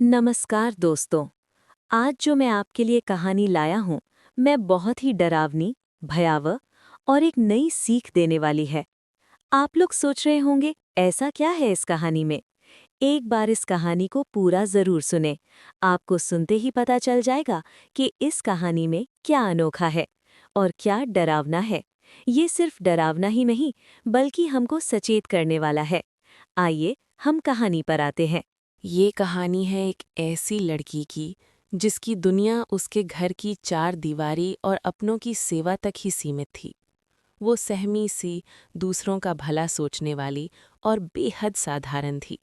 नमस्कार दोस्तों। आज जो मैं आपके लिए कहानी लाया हूँ, मैं बहुत ही डरावनी, भयावह और एक नई सीख देने वाली है। आप लोग सोच रहे होंगे, ऐसा क्या है इस कहानी में? एक बार इस कहानी को पूरा जरूर सुने। आपको सुनते ही पता चल जाएगा कि इस कहानी में क्या अनोखा है और क्या डरावना है। ये सिर्फ डरावना ही नहीं, बल्कि हमको सचेत करने वाला है। आइए, हम कहानी पर आते हैं। ये कहानी है एक ऐसी लड़की की जिसकी दुनिया उसके घर की चार दीवारी और अपनों की सेवा तक ही सीमित थी। वो सहमी सी, दूसरों का भला सोचने वाली और बेहद साधारण थी।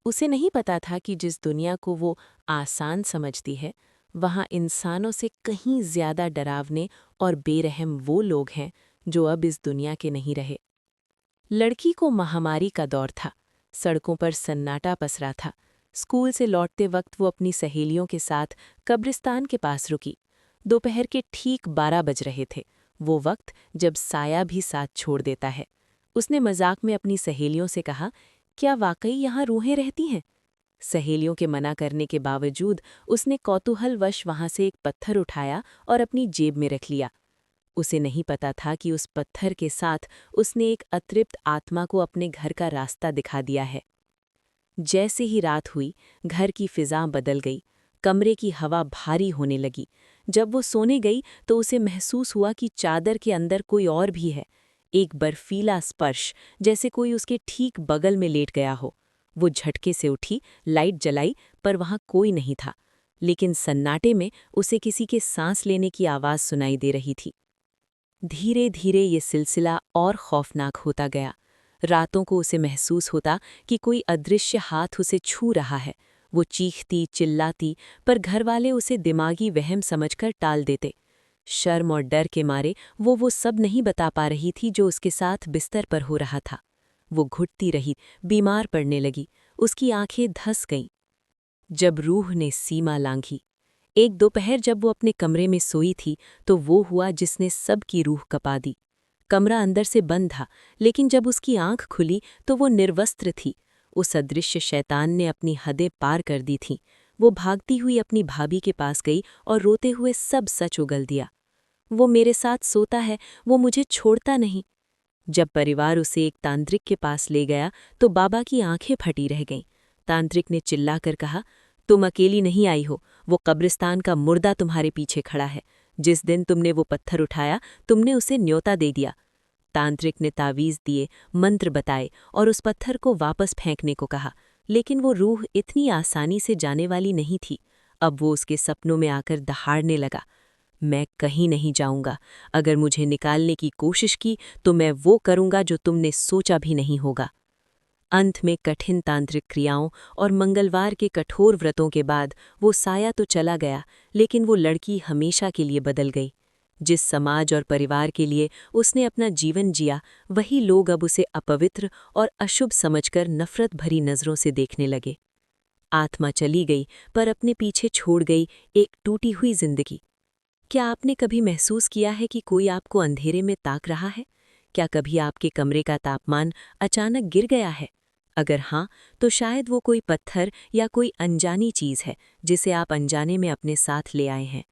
उसे नहीं पता था कि जिस दुनिया को वो आसान समझती है, वहाँ इंसानों से कहीं ज्यादा डरावने और बेरहम वो लोग हैं जो अब इस दुनिया के नहीं रहे। लड़की को महामारी का दौर था। सड़कों पर सन्नाटा पसरा था। स्कूल से लौटते वक्त वो अपनी सहेलियों के साथ कब्रिस्तान के पास रुकी। दोपहर के ठीक 12 बज रहे थे, वो वक्त जब साया भी साथ छोड़ देता है। उसने मजाक में अपनी सहेलियों से कहा, क्या वाकई यहाँ रूहें रहती हैं? सहेलियों के मना करने के बावजूद उसने कौतूहलवश वहां से एक पत्थर उठाया और अपनी जेब में रख लिया। उसे नहीं पता था कि उस पत्थर के साथ उसने एक अतृप्त आत्मा को अपने घर का रास्ता दिखा दिया है। जैसे ही रात हुई, घर की फिजा बदल गई। कमरे की हवा भारी होने लगी। जब वो सोने गई तो उसे महसूस हुआ कि चादर के अंदर कोई और भी है। एक बर्फीला स्पर्श, जैसे कोई उसके ठीक बगल में लेट गया हो। वो झटके से उठी, लाइट जलाई, पर वहां कोई नहीं था। लेकिन सन्नाटे में उसे किसी के सांस लेने की आवाज सुनाई दे रही थी। धीरे धीरे ये सिलसिला और खौफनाक होता गया। रातों को उसे महसूस होता कि कोई अदृश्य हाथ उसे छू रहा है। वो चीखती, चिल्लाती, पर घरवाले उसे दिमागी वहम समझकर टाल देते। शर्म और डर के मारे वो सब नहीं बता पा रही थी जो उसके साथ बिस्तर पर हो रहा था। वो घुटती रही, बीमार पड़ने लगी, उसकी आंखें धंस गईं। जब रूह ने सीमा लांघी। एक दोपहर जब वो अपने कमरे में सोई थी तो वो हुआ जिसने सबकी रूह कपा दी। कमरा अंदर से बंद था, लेकिन जब उसकी आंख खुली तो वो निर्वस्त्र थी। उस अदृश्य शैतान ने अपनी हदें पार कर दी थीं। वो भागती हुई अपनी भाभी के पास गई और रोते हुए सब सच उगल दिया। वो मेरे साथ सोता है, वो मुझे छोड़ता नहीं। जब परिवार उसे एक तांत्रिक के पास ले गया तो बाबा की आंखें फटी रह गईं। तांत्रिक ने चिल्लाकर कहा, तुम अकेली नहीं आई हो, वो कब्रिस्तान का मुर्दा तुम्हारे पीछे खड़ा है। जिस दिन तुमने वो पत्थर उठाया, तुमने उसे न्योता दे दिया। तांत्रिक ने तावीज़ दिए, मंत्र बताए और उस पत्थर को वापस फेंकने को कहा, लेकिन वो रूह इतनी आसानी से जाने वाली नहीं थी। अब वो उसके सपनों में आकर दहाड़ने लगा, मैं कहीं नहीं जाऊंगा। अगर मुझे निकालने की कोशिश की तो मैं वो करूंगा जो तुमने सोचा भी नहीं होगा। अंत में कठिन तांत्रिक क्रियाओं और मंगलवार के कठोर व्रतों के बाद वो साया तो चला गया, लेकिन वो लड़की हमेशा के लिए बदल गई। जिस समाज और परिवार के लिए उसने अपना जीवन जिया, वही लोग अब उसे अपवित्र और अशुभ समझकर नफरत भरी नज़रों से देखने लगे। आत्मा चली गई, पर अपने पीछे छोड़ गई एक टूटी हुई जिंदगी। क्या आपने कभी महसूस किया है कि कोई आपको अंधेरे में ताक रहा है? क्या कभी आपके कमरे का तापमान अचानक गिर गया है? अगर हाँ, तो शायद वो कोई पत्थर या कोई अनजानी चीज़ है जिसे आप अनजाने में अपने साथ ले आए हैं।